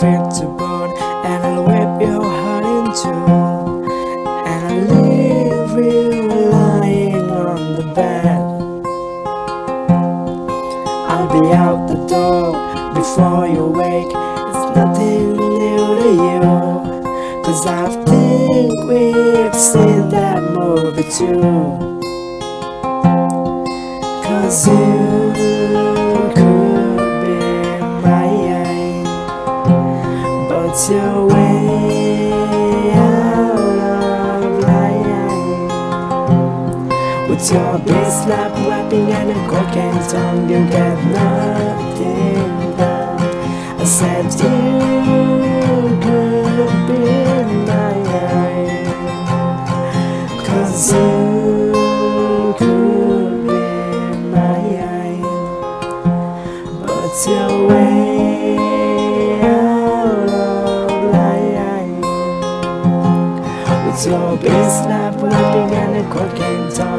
fit to bone, and I'll whip your heart in two, and I'll leave you lying on the bed. I'll be out the door before you wake. It's nothing new to you, 'cause I think we've seen that movie too. 'Cause you could be mine, but you're way out of line. With your bass-slap rapping and a cocaine tongue, you get nothing done. I said you could be mine, 'cause you could be mine, but you're way out of line. With your bass-slap rapping and a cocaine tongue,